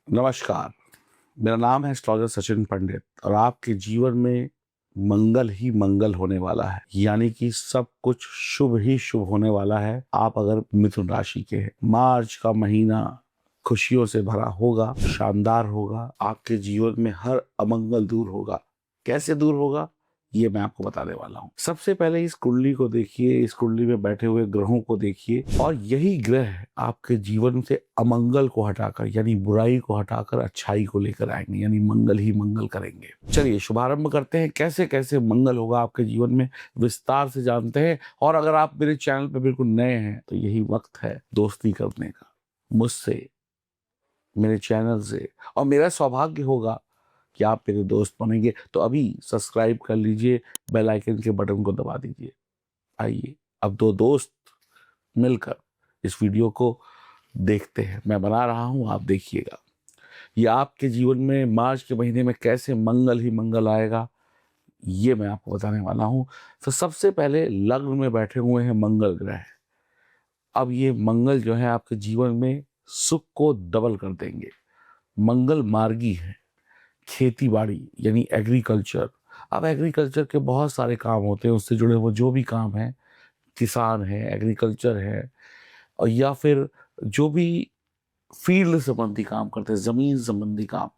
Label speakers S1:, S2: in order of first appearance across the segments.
S1: नमस्कार। मेरा नाम है एस्ट्रोलॉजर सचिन पंडित और आपके जीवन में मंगल ही मंगल होने वाला है, यानी कि सब कुछ शुभ ही शुभ होने वाला है। आप अगर मिथुन राशि के हैं, मार्च का महीना खुशियों से भरा होगा, शानदार होगा। आपके जीवन में हर अमंगल दूर होगा। कैसे दूर होगा ये मैं आपको बताने वाला हूँ। सबसे पहले इस कुंडली को देखिए, इस कुंडली में बैठे हुए ग्रहों को देखिए और यही ग्रह आपके जीवन से अमंगल को हटाकर यानी बुराई को हटाकर अच्छाई को लेकर आएंगे, यानी मंगल ही मंगल करेंगे। चलिए शुभारंभ करते हैं। कैसे कैसे मंगल होगा आपके जीवन में विस्तार से जानते हैं। और अगर आप मेरे चैनल पर बिल्कुल नए हैं तो यही वक्त है दोस्ती करने का मुझसे, मेरे चैनल से। और मेरा सौभाग्य होगा कि आप मेरे दोस्त बनेंगे तो अभी सब्सक्राइब कर लीजिए, बेल आइकन के बटन को दबा दीजिए। आइए अब दो दोस्त मिलकर इस वीडियो को देखते हैं। मैं बना रहा हूं, आप देखिएगा। ये आपके जीवन में मार्च के महीने में कैसे मंगल ही मंगल आएगा ये मैं आपको बताने वाला हूं। तो सबसे पहले लग्न में बैठे हुए हैं मंगल ग्रह। अब ये मंगल जो है आपके जीवन में सुख को डबल कर देंगे। मंगल मार्गी है, खेती बाड़ी यानी एग्रीकल्चर। अब एग्रीकल्चर के बहुत सारे काम होते हैं, उससे जुड़े हुए जो भी काम है, किसान है, एग्रीकल्चर है, और या फिर जो भी फील्ड संबंधी काम करते हैं, जमीन संबंधी काम,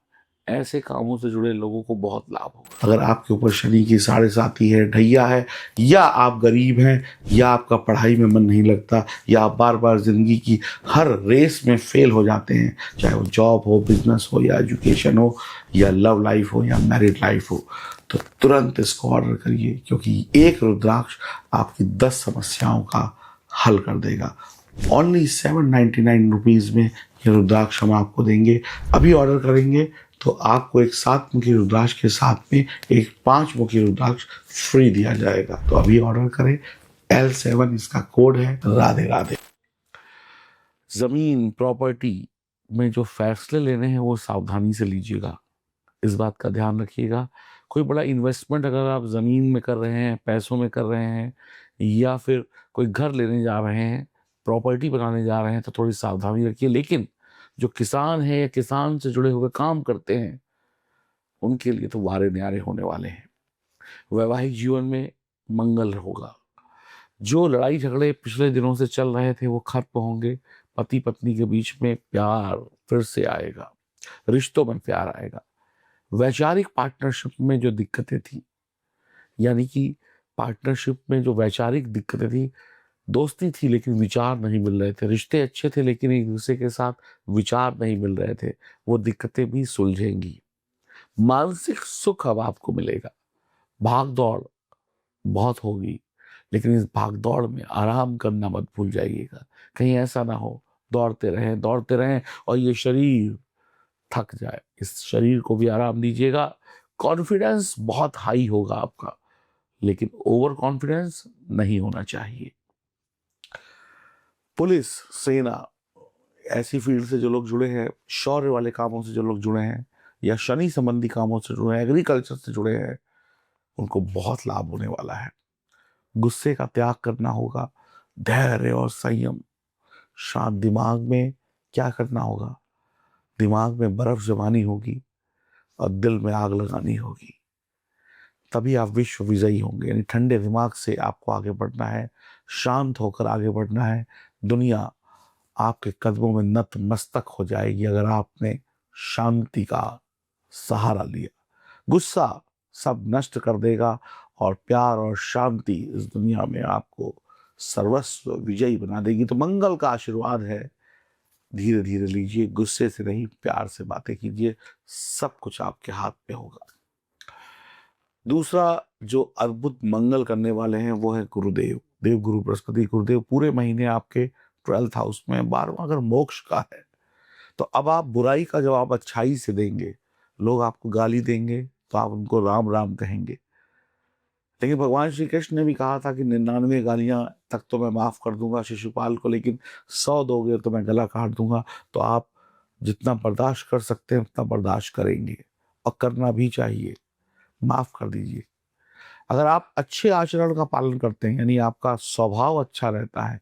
S1: ऐसे कामों से जुड़े लोगों को बहुत लाभ होगा। अगर आपके ऊपर शनि की साढ़े साती है, ढैया है, या आप गरीब हैं, या आपका पढ़ाई में मन नहीं लगता, या आप बार बार जिंदगी की हर रेस में फेल हो जाते हैं, चाहे वो जॉब हो, बिजनेस हो, या एजुकेशन हो, या लव लाइफ हो, या मैरिड लाइफ हो, तो तुरंत इसको ऑर्डर करिए, क्योंकि एक रुद्राक्ष आपकी 10 समस्याओं का हल कर देगा। ओनली 799 रुपीज़ में ये रुद्राक्ष हम आपको देंगे। अभी ऑर्डर करेंगे तो आपको एक 7 मुखी रुद्राक्ष के साथ में एक 5 मुखी रुद्राक्ष फ्री दिया जाएगा। तो अभी ऑर्डर करें। L7 इसका कोड है। राधे राधे। जमीन प्रॉपर्टी में जो फैसले लेने हैं वो सावधानी से लीजिएगा, इस बात का ध्यान रखिएगा। कोई बड़ा इन्वेस्टमेंट अगर आप ज़मीन में कर रहे हैं, पैसों में कर रहे हैं, या फिर कोई घर लेने जा रहे हैं, प्रॉपर्टी बनाने जा रहे हैं, तो थोड़ी सावधानी रखिए। लेकिन जो किसान है या किसान से जुड़े हुए काम करते हैं उनके लिए तो वारे न्यारे होने वाले हैं। वैवाहिक जीवन में मंगल होगा। जो लड़ाई झगड़े पिछले दिनों से चल रहे थे वो खत्म होंगे। पति पत्नी के बीच में प्यार फिर से आएगा, रिश्तों में प्यार आएगा। वैचारिक पार्टनरशिप में जो दिक्कतें थी, यानी कि पार्टनरशिप में जो वैचारिक दिक्कतें थी, दोस्ती थी लेकिन विचार नहीं मिल रहे थे, रिश्ते अच्छे थे लेकिन एक दूसरे के साथ विचार नहीं मिल रहे थे, वो दिक्कतें भी सुलझेंगी। मानसिक सुख अब आपको मिलेगा। भाग दौड़ बहुत होगी, लेकिन इस भाग दौड़ में आराम करना मत भूल जाइएगा। कहीं ऐसा ना हो दौड़ते रहें और ये शरीर थक जाए। इस शरीर को भी आराम दीजिएगा। कॉन्फिडेंस बहुत हाई होगा आपका, लेकिन ओवर कॉन्फिडेंस नहीं होना चाहिए। पुलिस, सेना, ऐसी फील्ड से जो लोग जुड़े हैं, शौर्य वाले कामों से जो लोग जुड़े हैं, या शनि संबंधी कामों से जुड़े हैं, एग्रीकल्चर से जुड़े हैं, उनको बहुत लाभ होने वाला है। गुस्से का त्याग करना होगा, धैर्य और संयम। शांत दिमाग में क्या करना होगा, दिमाग में बर्फ जमानी होगी और दिल में आग लगानी होगी, तभी आप विश्व विजयी होंगे। यानी ठंडे दिमाग से आपको आगे बढ़ना है, शांत होकर आगे बढ़ना है। दुनिया आपके कदमों में नतमस्तक हो जाएगी अगर आपने शांति का सहारा लिया। गुस्सा सब नष्ट कर देगा और प्यार और शांति इस दुनिया में आपको सर्वस्व विजयी बना देगी। तो मंगल का आशीर्वाद है, धीरे धीरे लीजिए, गुस्से से नहीं, प्यार से बातें कीजिए, सब कुछ आपके हाथ में होगा। दूसरा जो अद्भुत मंगल करने वाले हैं वो है गुरुदेव। देव गुरु बृहस्पति गुरुदेव पूरे महीने आपके 12th हाउस में। 12वां अगर मोक्ष का है तो अब आप बुराई का जवाब अच्छाई से देंगे। लोग आपको गाली देंगे तो आप उनको राम राम कहेंगे। लेकिन भगवान श्री कृष्ण ने भी कहा था कि 99 गालियां तक तो मैं माफ कर दूंगा शिशुपाल को, लेकिन 100 दोगे तो मैं गला काट दूंगा। तो आप जितना बर्दाश्त कर सकते हैं उतना बर्दाश्त करेंगे, और करना भी चाहिए। माफ कर दीजिए। अगर आप अच्छे आचरण का पालन करते हैं, यानी आपका स्वभाव अच्छा रहता है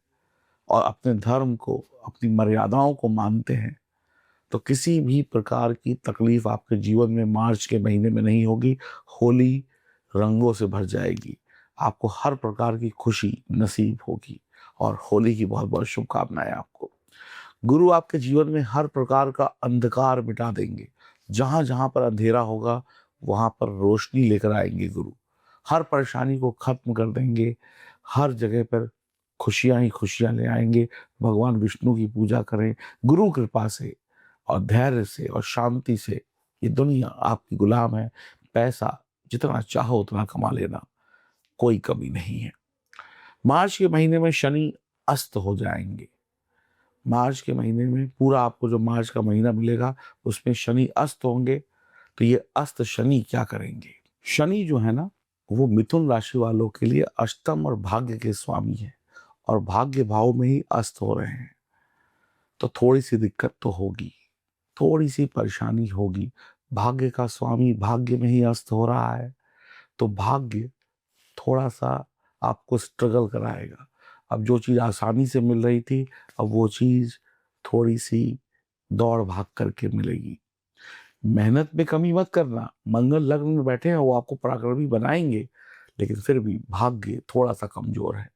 S1: और अपने धर्म को, अपनी मर्यादाओं को मानते हैं, तो किसी भी प्रकार की तकलीफ आपके जीवन में मार्च के महीने में नहीं होगी। होली रंगों से भर जाएगी, आपको हर प्रकार की खुशी नसीब होगी और होली की बहुत बहुत शुभकामनाएं आपको। गुरु आपके जीवन में हर प्रकार का अंधकार मिटा देंगे। जहां जहां पर अंधेरा होगा वहां पर रोशनी लेकर आएंगे गुरु। हर परेशानी को खत्म कर देंगे, हर जगह पर खुशियां ही खुशियां ले आएंगे। भगवान विष्णु की पूजा करें गुरु कृपा से और धैर्य से और शांति से। ये दुनिया आपकी गुलाम है। पैसा जितना चाहो उतना कमा लेना, कोई कमी नहीं है। मार्च के महीने में शनि अस्त हो जाएंगे। मार्च के महीने में पूरा आपको जो मार्च का महीना मिलेगा उसमें शनि अस्त होंगे। तो ये अस्त शनि क्या करेंगे? शनि जो है ना, वो मिथुन राशि वालों के लिए अष्टम और भाग्य के स्वामी है और भाग्य भाव में ही अस्त हो रहे हैं। तो थोड़ी सी दिक्कत तो होगी, थोड़ी सी परेशानी होगी। भाग्य का स्वामी भाग्य में ही अस्त हो रहा है तो भाग्य थोड़ा सा आपको स्ट्रगल कराएगा। अब जो चीज़ आसानी से मिल रही थी, अब वो चीज़ थोड़ी सी दौड़ भाग करके मिलेगी। मेहनत में कमी मत करना। मंगल लग्न में बैठे हैं, वो आपको पराक्रमी बनाएंगे, लेकिन फिर भी भाग्य थोड़ा सा कमजोर है।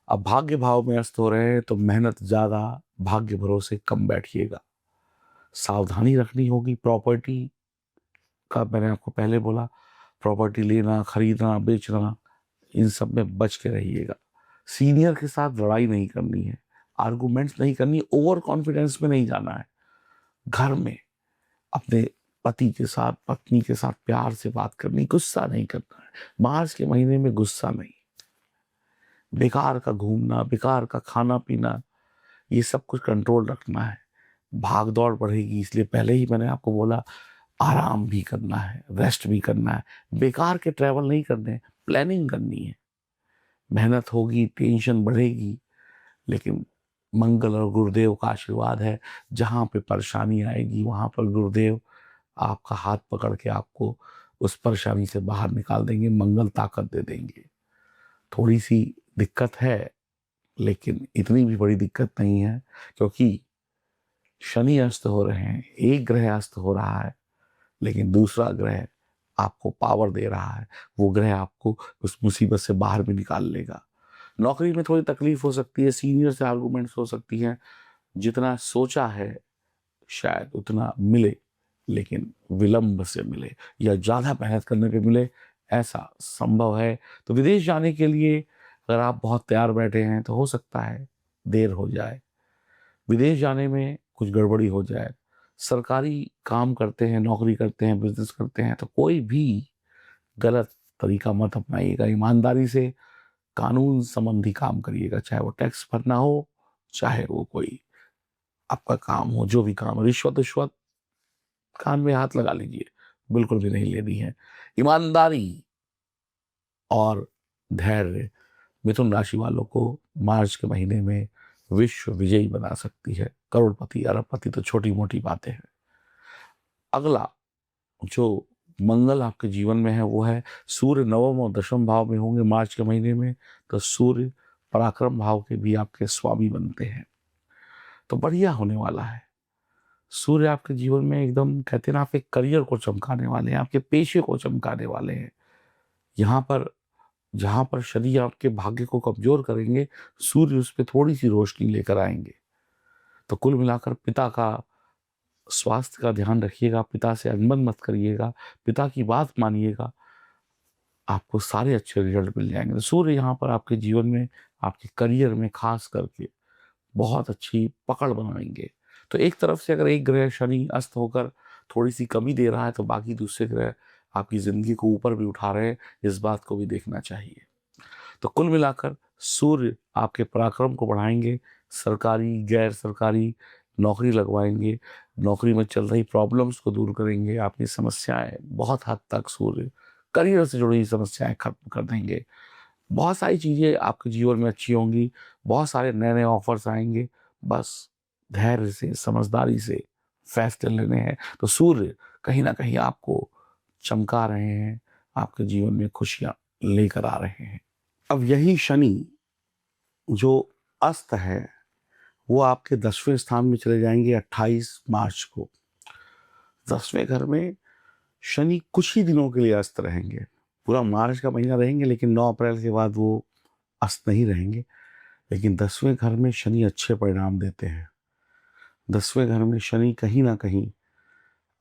S1: अब भाग्य भाव में अस्त हो रहे हैं तो मेहनत ज़्यादा, भाग्य भरोसे कम बैठिएगा। सावधानी रखनी होगी। प्रॉपर्टी का मैंने आपको पहले बोला, प्रॉपर्टी लेना, खरीदना, बेचना, इन सब में बच के रहिएगा। सीनियर के साथ लड़ाई नहीं करनी है, आर्गुमेंट्स नहीं करनी, ओवर कॉन्फिडेंस में नहीं जाना है। घर में अपने पति के साथ, पत्नी के साथ प्यार से बात करनी, गुस्सा नहीं करना है। मार्च के महीने में गुस्सा नहीं। बेकार का घूमना, बेकार का खाना पीना, ये सब कुछ कंट्रोल रखना है। भाग दौड़ बढ़ेगी, इसलिए पहले ही मैंने आपको बोला आराम भी करना है, रेस्ट भी करना है। बेकार के ट्रैवल नहीं करने, प्लानिंग करनी है। मेहनत होगी, टेंशन बढ़ेगी, लेकिन मंगल और गुरुदेव का आशीर्वाद है। जहाँ पे परेशानी आएगी वहाँ पर गुरुदेव आपका हाथ पकड़ के आपको उस परेशानी से बाहर निकाल देंगे, मंगल ताकत दे देंगे। थोड़ी सी दिक्कत है, लेकिन इतनी भी बड़ी दिक्कत नहीं है, क्योंकि शनि अस्त हो रहे हैं। एक ग्रह अस्त हो रहा है, लेकिन दूसरा ग्रह आपको पावर दे रहा है। वो ग्रह आपको उस मुसीबत से बाहर भी निकाल लेगा। नौकरी में थोड़ी तकलीफ हो सकती है, सीनियर से आर्गुमेंट्स हो सकती हैं। जितना सोचा है शायद उतना मिले, लेकिन विलंब से मिले या ज़्यादा मेहनत करने पे मिले, ऐसा संभव है। तो विदेश जाने के लिए अगर आप बहुत तैयार बैठे हैं तो हो सकता है देर हो जाए। विदेश जाने में कुछ गड़बड़ी हो जाए। सरकारी काम करते हैं, नौकरी करते हैं, बिजनेस करते हैं, तो कोई भी गलत तरीका मत अपनाइएगा। ईमानदारी से कानून संबंधी काम करिएगा, चाहे वो टैक्स भरना हो, चाहे वो कोई आपका काम हो, जो भी काम। रिश्वत रिश्वत कान में हाथ लगा लीजिए, बिल्कुल भी नहीं लेनी है। ईमानदारी और धैर्य मिथुन राशि वालों को मार्च के महीने में विश्व विजयी बना सकती है। करोड़पति अरबपति तो छोटी मोटी बातें हैं। अगला जो मंगल आपके जीवन में है वो है सूर्य नवम और दशम भाव में होंगे मार्च के महीने में। तो सूर्य पराक्रम भाव के भी आपके स्वामी बनते हैं, तो बढ़िया होने वाला है। सूर्य आपके जीवन में एकदम कहते हैं ना, आपके करियर को चमकाने वाले हैं, आपके पेशे को चमकाने वाले हैं। यहाँ पर जहाँ पर शनि आपके भाग्य को कमजोर करेंगे, सूर्य उस पर थोड़ी सी रोशनी लेकर आएंगे। तो कुल मिलाकर पिता का स्वास्थ्य का ध्यान रखिएगा, पिता से अनबन मत करिएगा, पिता की बात मानिएगा, आपको सारे अच्छे रिजल्ट मिल जाएंगे। तो सूर्य यहाँ पर आपके जीवन में, आपके करियर में खास करके बहुत अच्छी पकड़ बनाएंगे। तो एक तरफ से अगर एक ग्रह शनि अस्त होकर थोड़ी सी कमी दे रहा है, तो बाकी दूसरे ग्रह आपकी जिंदगी को ऊपर भी उठा रहे हैं, इस बात को भी देखना चाहिए। तो कुल मिलाकर सूर्य आपके पराक्रम को बढ़ाएंगे, सरकारी गैर सरकारी नौकरी लगवाएंगे, नौकरी में चल रही प्रॉब्लम्स को दूर करेंगे, आपकी समस्याएं बहुत हद तक सूर्य करियर से जुड़ी समस्याएं खत्म कर देंगे। बहुत सारी चीज़ें आपके जीवन में अच्छी होंगी, बहुत सारे नए नए ऑफर्स आएंगे। बस धैर्य से, समझदारी से फैसले लेने हैं। तो सूर्य कहीं ना कहीं आपको चमका रहे हैं, आपके जीवन में खुशियां लेकर आ रहे हैं। अब यही शनि जो अस्त है वो आपके 10वें स्थान में चले जाएंगे 28 मार्च को। 10वें घर में शनि कुछ ही दिनों के लिए अस्त रहेंगे, पूरा मार्च का महीना रहेंगे, लेकिन 9 अप्रैल के बाद वो अस्त नहीं रहेंगे। लेकिन 10वें घर में शनि अच्छे परिणाम देते हैं। 10वें घर में शनि कहीं ना कहीं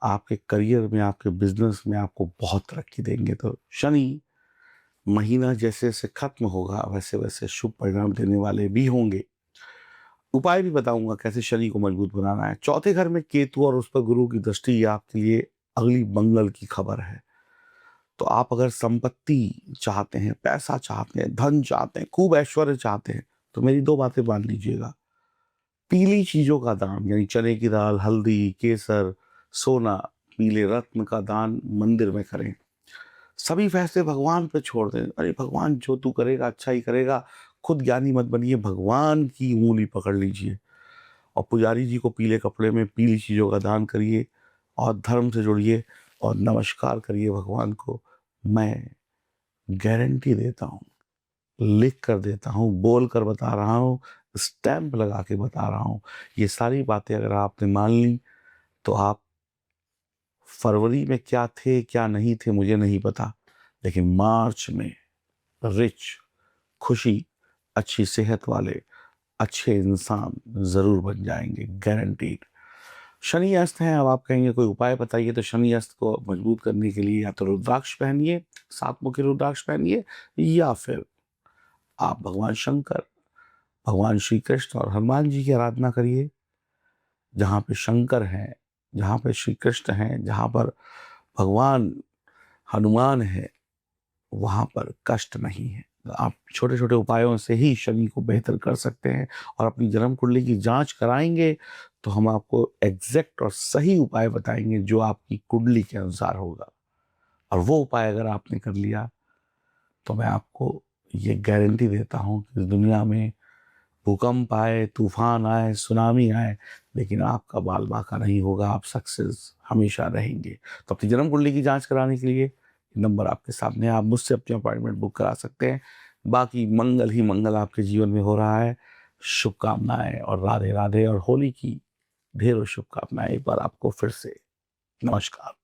S1: आपके करियर में, आपके बिजनेस में आपको बहुत तरक्की देंगे। तो शनि महीना जैसे जैसे खत्म होगा वैसे वैसे शुभ परिणाम देने वाले भी होंगे। उपाय भी बताऊंगा कैसे शनि को मजबूत बनाना है। चौथे घर में केतु और उस पर गुरु की दृष्टि, ये आपके लिए अगली मंगल की खबर है। तो आप अगर संपत्ति चाहते हैं, पैसा चाहते हैं, धन चाहते हैं, खूब ऐश्वर्य चाहते हैं, तो मेरी 2 बातें मान लीजिएगा। पीली चीजों का दान, यानी चने की दाल, हल्दी, केसर, सोना, पीले रत्न का दान मंदिर में करें। सभी फैसले भगवान पे छोड़ दें। अरे भगवान जो तू करेगा अच्छा ही करेगा, खुद ज्ञानी मत बनिए, भगवान की ऊँगली पकड़ लीजिए और पुजारी जी को पीले कपड़े में पीली चीज़ों का दान करिए और धर्म से जुड़िए और नमस्कार करिए भगवान को। मैं गारंटी देता हूँ, लिख कर देता हूँ, बोल कर बता रहा हूँ, स्टैंप लगा के बता रहा हूँ, ये सारी बातें अगर आपने मान ली तो आप फरवरी में क्या थे क्या नहीं थे मुझे नहीं पता, लेकिन मार्च में रिच, खुशी, अच्छी सेहत वाले अच्छे इंसान जरूर बन जाएंगे, गारंटीड। शनि अस्त हैं, अब आप कहेंगे कोई उपाय बताइए। तो शनि अस्त को मजबूत करने के लिए या तो रुद्राक्ष पहनिए, 7 मुखी रुद्राक्ष पहनिए, या फिर आप भगवान शंकर, भगवान श्री कृष्ण और हनुमान जी की आराधना करिए। जहाँ पे शंकर हैं, जहाँ पे श्री कृष्ण हैं, जहाँ पर भगवान हनुमान है, वहाँ पर कष्ट नहीं है। आप छोटे छोटे उपायों से ही शनि को बेहतर कर सकते हैं और अपनी जन्म कुंडली की जांच कराएंगे तो हम आपको एग्जैक्ट और सही उपाय बताएंगे जो आपकी कुंडली के अनुसार होगा। और वो उपाय अगर आपने कर लिया तो मैं आपको ये गारंटी देता हूँ कि दुनिया में भूकंप आए, तूफान आए, सुनामी आए, लेकिन आपका बाल बाका नहीं होगा, आप सक्सेस हमेशा रहेंगे। तो अपनी जन्म कुंडली की जांच कराने के लिए नंबर आपके सामने है, आप मुझसे अपनी अपॉइंटमेंट बुक करा सकते हैं। बाकी मंगल ही मंगल आपके जीवन में हो रहा है। शुभकामनाएं और राधे राधे और होली की ढेरों शुभकामनाएं एक बार आपको फिर से। नमस्कार।